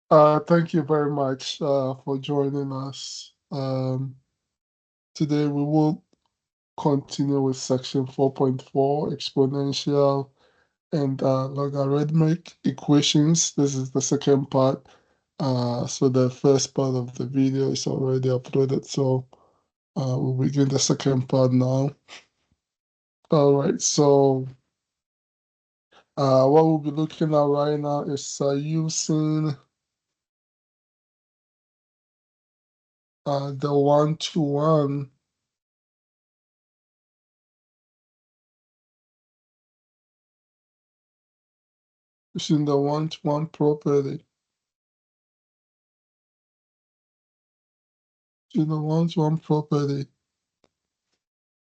Thank you very much for joining us. Today we will continue with section 4.4, exponential and logarithmic equations. This is the second part. So the first part of the video is already uploaded. So we'll begin the second part now. All right. So what we'll be looking at right now is using the one-to-one using the one-to-one property. The one-to-one property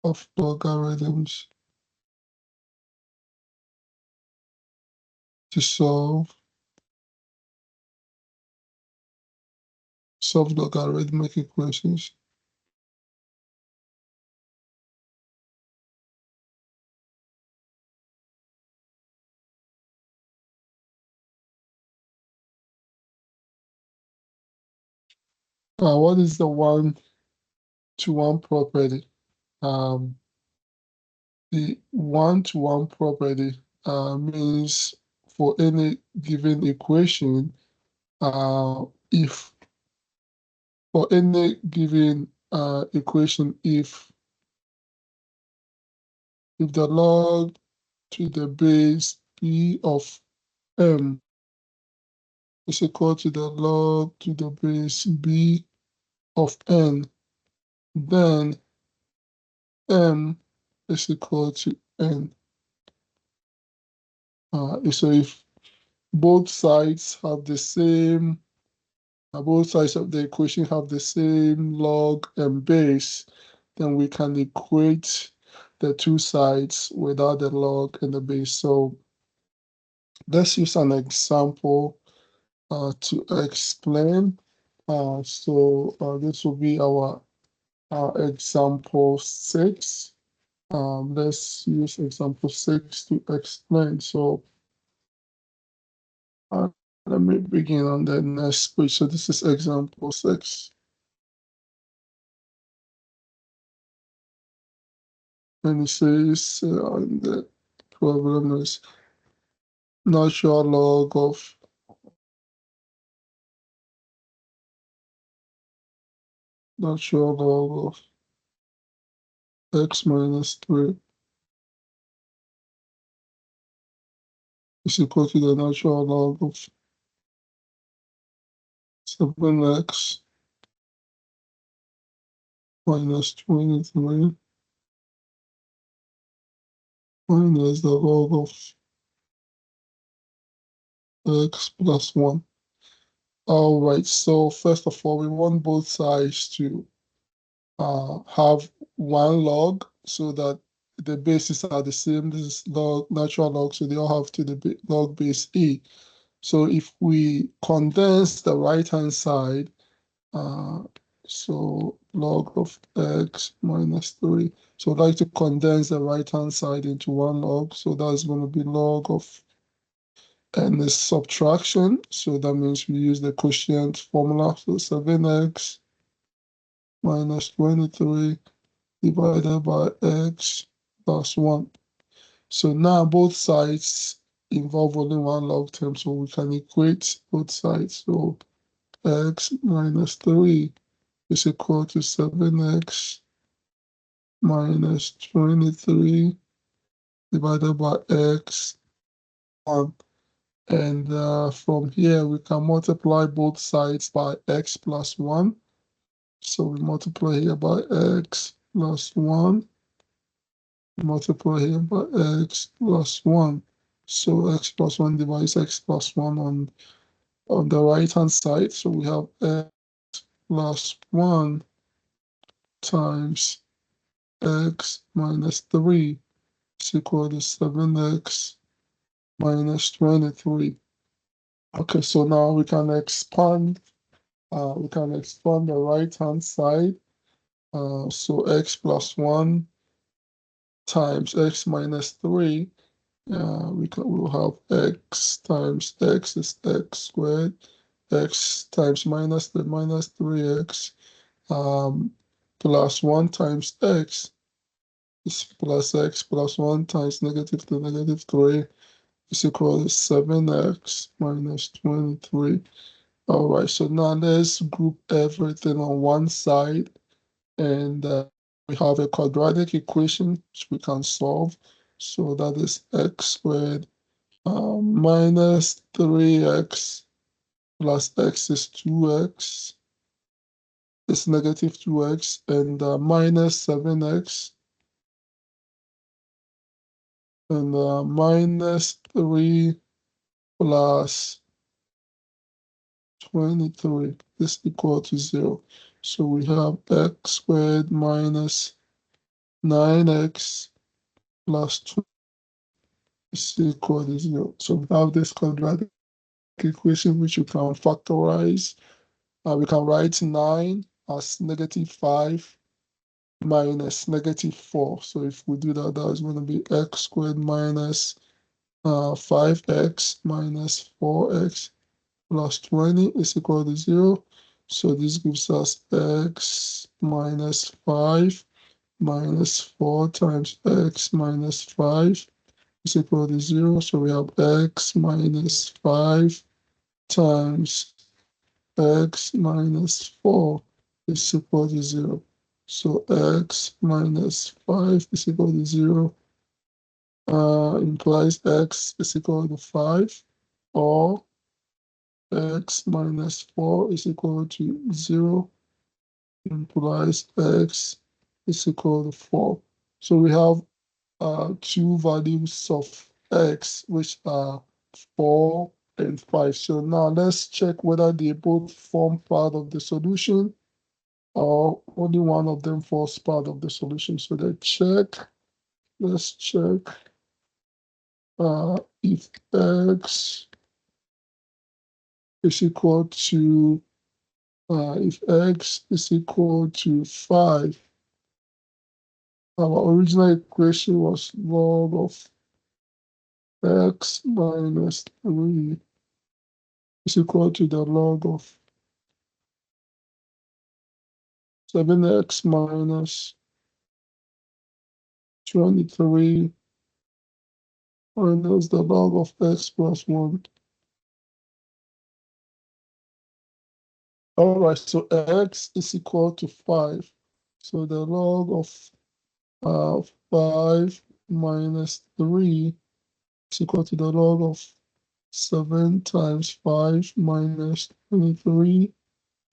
of logarithms to solve logarithmic equations. What is the one-to-one property? The one-to-one property means for any given equation, if for any given equation, if the log to the base b of m is equal to the log to the base b of n, then m is equal to n. So if both sides have the same, both sides of the equation have the same log and base, then we can equate the two sides without the log and the base. So let's use an example to explain. This will be our example 6. Let's use example 6 to explain. So let me begin on the next page. So this is example 6. And it says the problem is natural log of x minus 3 is equal to the natural log of 7x minus 23 minus the log of x plus 1. All right, so first of all, we want both sides to have one log so that the bases are the same. This is log, natural log, so they all have to the log base e. So if we condense the right-hand side, so log of x minus 3. So I'd like to condense the right-hand side into one log. So that's going to be log of n is subtraction. So that means we use the quotient formula. So 7x minus 23 divided by x plus 1. So now both sides involve only one log term, so we can equate both sides. So x minus 3 is equal to 7x minus 23 divided by x 1. And from here, we can multiply both sides by x plus 1. So we multiply here by x plus 1. Multiply here by x plus 1. So x plus 1 divides x plus 1 on the right-hand side. So we have x plus 1 times x minus 3 is equal to 7x minus 23. Okay, so now we can expand the right-hand side. So x plus 1 times x minus 3, we will have x times x is x squared, x times minus 3x plus 1 times x is plus x plus 1 times negative 3 is equal to 7x minus 23. All right, so now let's group everything on one side, and we have a quadratic equation which we can solve. So that is x squared minus 3x plus x is 2x, is negative 2x, and minus 7x, and minus 3 plus 23 is equal to 0. So we have x squared minus 9x plus 2 is equal to 0. So we have this quadratic equation which we can factorize. We can write 9 as negative 5 minus negative 4. So if we do that, that is going to be x squared minus 5x minus 4x plus 20 is equal to 0. So this gives us x minus 5 minus 4 times x minus 5 is equal to 0. So we have x minus 5 times x minus 4 is equal to 0. So x minus 5 is equal to 0 implies x is equal to 5, or x minus 4 is equal to 0 implies x is equal to 4. So we have two values of x, which are 4 and 5. So now let's check whether they both form part of the solution or only one of them forms part of the solution. So let's check if x is equal to, if x is equal to 5, our original equation was log of x minus 3 is equal to the log of 7x minus 23 minus the log of x plus 1. All right, so x is equal to 5. So the log of 5 minus 3 is equal to the log of 7 times 5 minus 23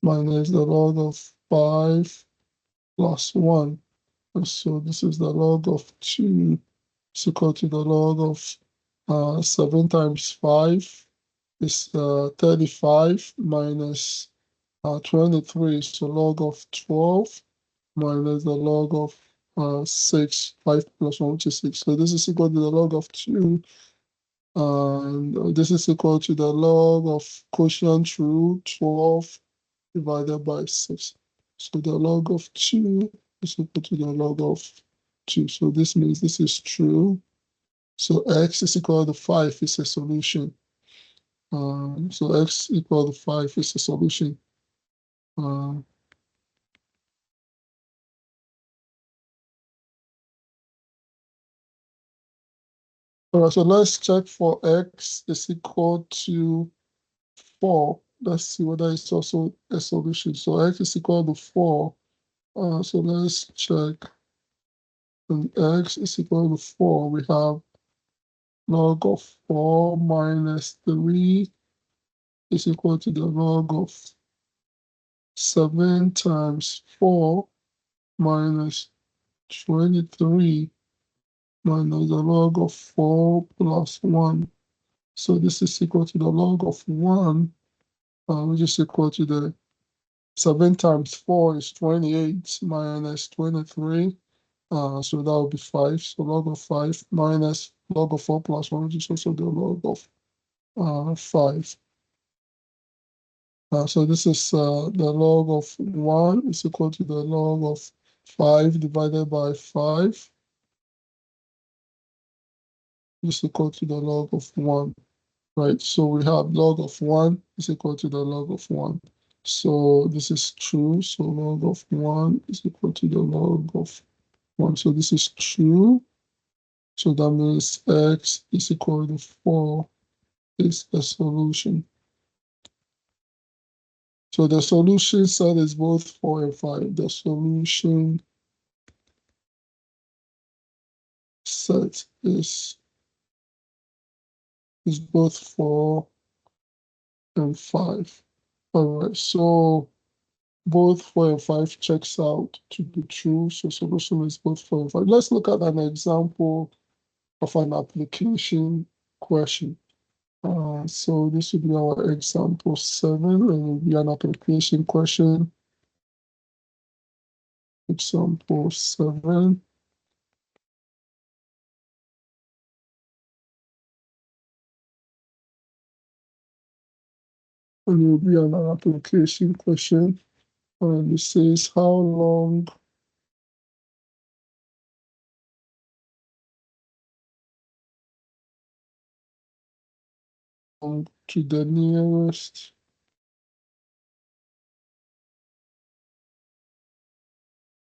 minus the log of 5 plus 1. So this is the log of 2 is equal to the log of 7 times 5 is 35 minus 23 is the log of 12 minus the log of 6, 5 plus 1, which is 6. So this is equal to the log of 2, and this is equal to the log of quotient rule 12 divided by 6. So the log of 2 is equal to the log of 2. So this means this is true. So x is equal to 5 is a solution. So x equal to 5 is a solution. All right, so let's check for x is equal to 4. Let's see whether it's also a solution. So x is equal to 4. So let's check. When x is equal to 4, we have log of 4 minus 3 is equal to the log of 7 times 4 minus 23 minus the log of 4 plus 1. So this is equal to the log of 1, which is equal to the 7 times 4 is 28 minus 23. So that will be 5. So log of 5 minus log of 4 plus 1, which is also the log of 5. So this is the log of 1 is equal to the log of 5 divided by 5 is equal to the log of 1. right? So we have log of 1 is equal to the log of 1. So this is true. So log of 1 is equal to the log of 1. So this is true. So that means x is equal to 4 is the solution. So the solution set is both 4 and 5. The solution set is both 4 and 5. All right, so both 4 and 5 checks out to be true. So solution is both 4 and 5. Let's look at an example of an application question. So this will be our example 7, and it will be an application question. Example 7. And it will be an application question. And it says how long to the nearest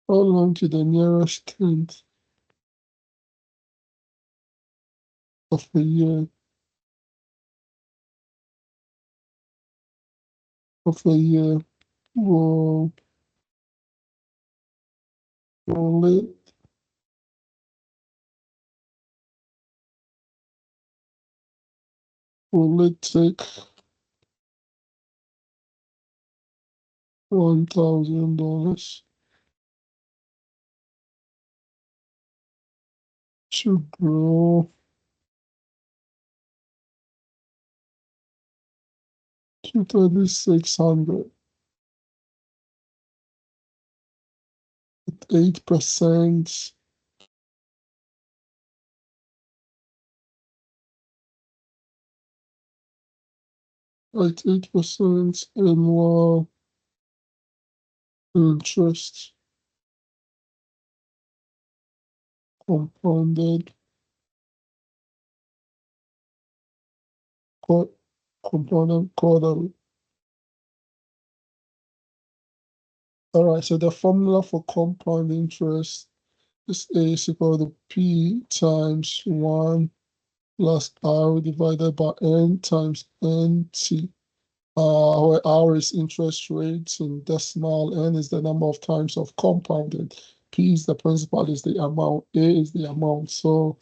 to the nearest tenth of a year will will it take $1,000 to grow to 3,600 at 8%, annual interest compounded quarterly. All right, so the formula for compound interest is A is equal to P times 1 plus R divided by N times NT. Where R is interest rates in decimal, N is the number of times of compounding, P is the principal, is the amount, A is the amount. So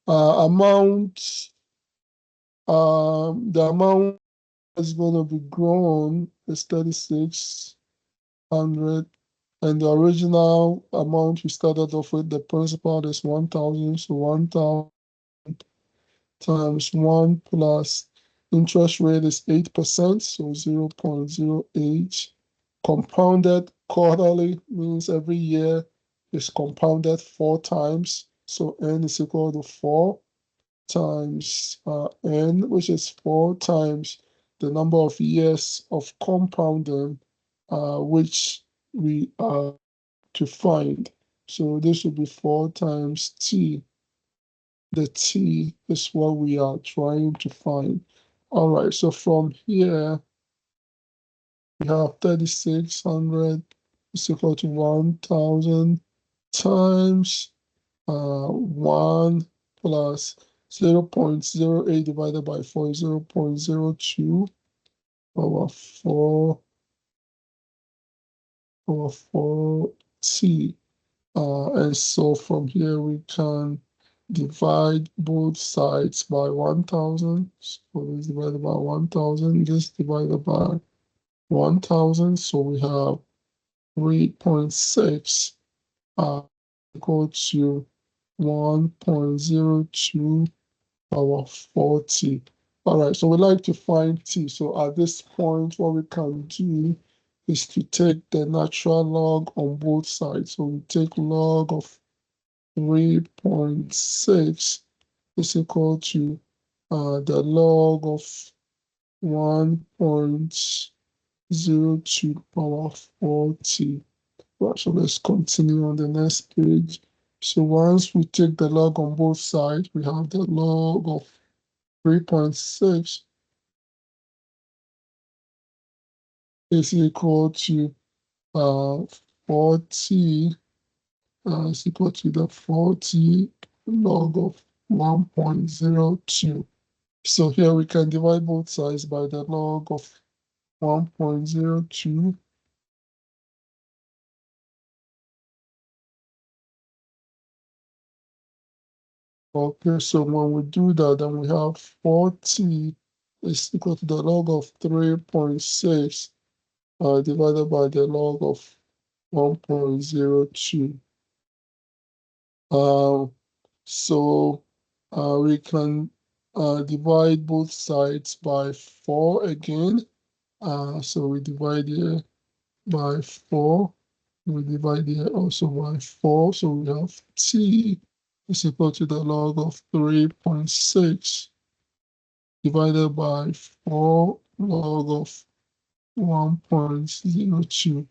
the amount is going to be grown is 3,600, and the original amount we started off with, the principal is 1,000. So 1,000 times 1 plus interest rate is 8%, so 0.08. Compounded quarterly means every year is compounded 4 times. So n is equal to 4 times n, which is 4 times the number of years of compounding, which we are to find. So this will be 4 times t. The t is what we are trying to find. All right, so from here, we have 3,600 is equal to 1,000 times 1 plus 0.08 divided by 4 is 0.02 over 4 t. And so from here we can divide both sides by 1,000. So this divided by 1,000, this divided by 1,000. So we have 3.6 equal to 1.02 power 4t. All right, so we like to find t. So at this point, what we can do is to take the natural log on both sides. So we take log of 3.6 is equal to the log of 1.02 power 4t. Right, so let's continue on the next page. So once we take the log on both sides, we have the log of 3.6 is equal to 40 is equal to the 40 log of 1.02. So here we can divide both sides by the log of 1.02. Okay, so when we do that, then we have 40 is equal to the log of 3.6 divided by the log of 1.02. So we can divide both sides by 4 again. So we divide here by 4. We divide here also by 4. So we have t is equal to the log of 3.6 divided by 4 log of 1.02.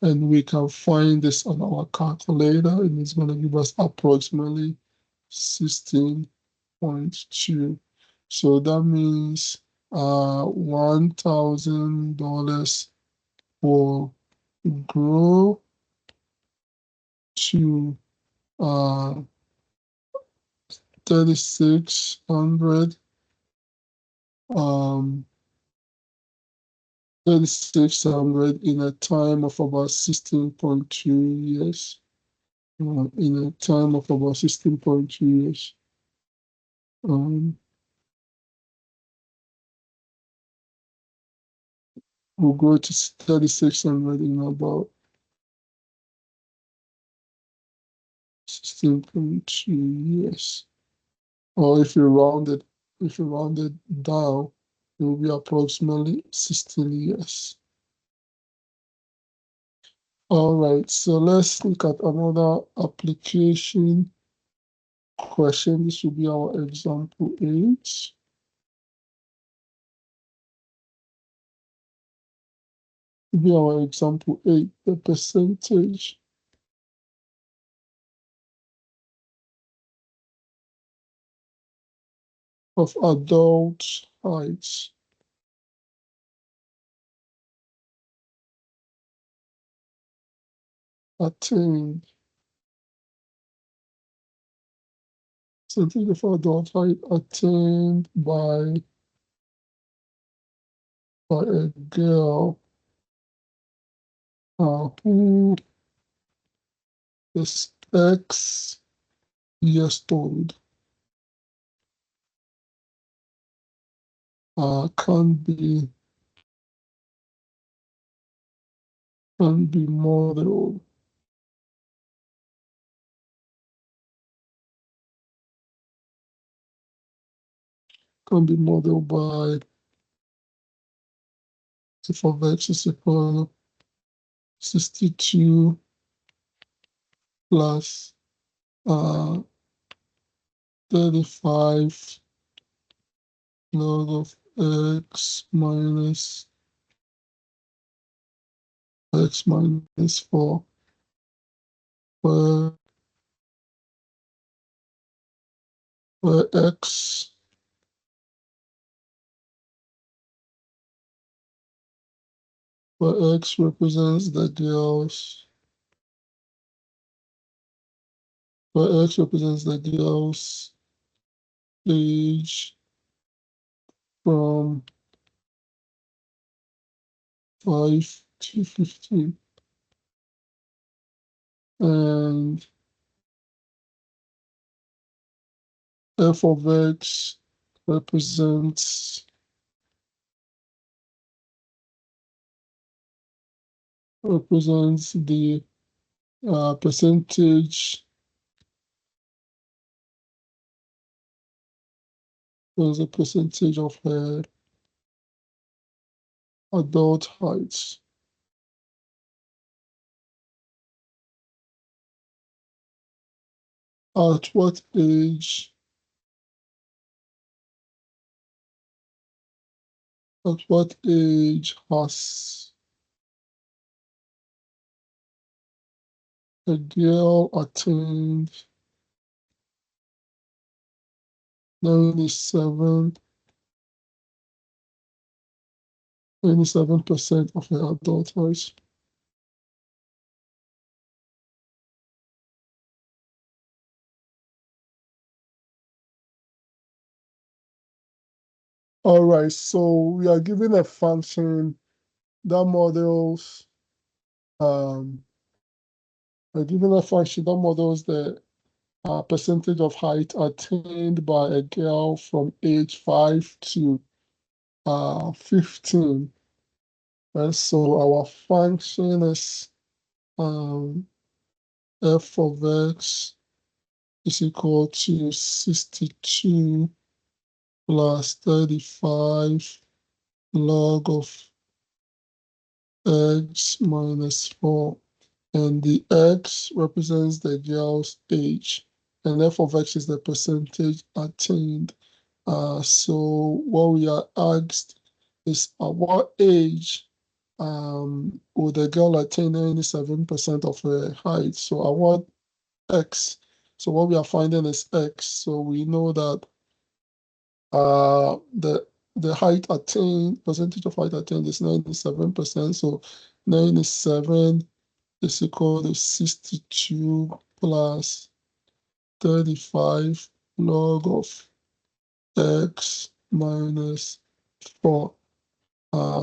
And we can find this on our calculator, and it's going to give us approximately 16.2. So that means $1,000 will grow to 3,600 um 3,600 in a time of about 16.2 years. In a time of about 16.2 years. We'll go to 3,600 in about 16.2 years. Or if you round it down, it will be approximately 16 years. All right, so let's look at another application question. This will be our example 8. Will be our example 8, the percentage of adult heights attained. Percentage of adult height attained by a girl who is X years old can be modeled by f of X is equal to 62 plus 35 log of X minus 4, where X represents the girl's age from 5 to 15, and f of X represents the percentage, as a percentage of her adult height. At what age has a girl attained 97 97% of her adult height. All right, so we are given a function that models we're given a function that models the percentage of height attained by a girl from age 5 to 15. And so our function is f of x is equal to 62 plus 35 log of x minus 4. And the x represents the girl's age, and f of x is the percentage attained. So what we are asked is at what age will the girl attain 97% of her height? So at what x? So what we are finding is x. So we know that the height attained, percentage of height attained is 97%. So 97 is equal to 62 plus 35 log of x minus 4.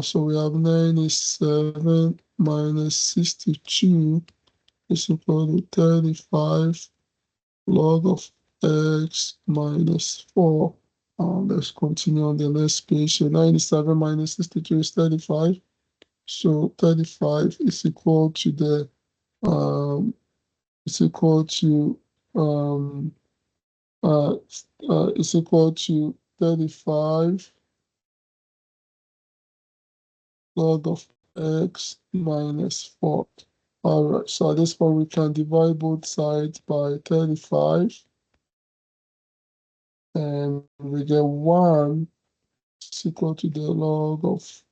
So we have 97 minus 62 is equal to 35 log of x minus 4. Let's continue on the next page. So 97 minus 62 is 35. So 35 is equal to the is equal to um is equal to 35 log of x minus 4. All right, so at this point we can divide both sides by 35 and we get 1 is equal to the log of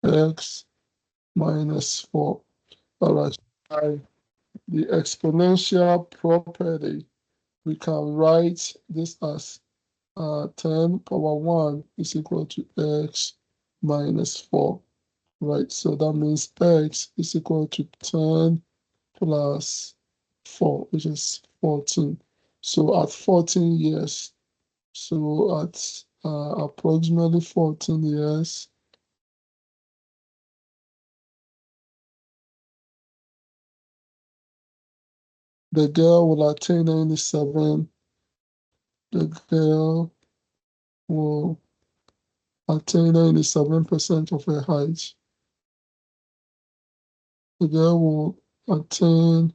x minus 4. All right, by the exponential property, we can write this as 10 power 1 is equal to x minus 4. Right, so that means x is equal to 10 plus 4, which is 14. So at 14 years, so at approximately 14 years, the girl will attain 97, the girl will attain 97% of her height. The girl will attain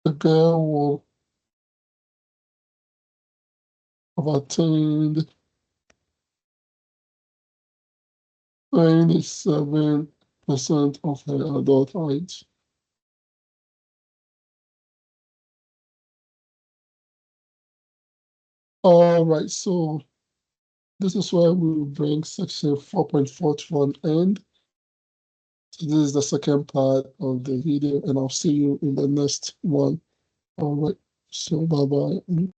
the girl will have attained 97% of her adult height. All right, so this is where we will bring section 4.4 to an end. So this is the second part of the video, and I'll see you in the next one. All right, so bye-bye.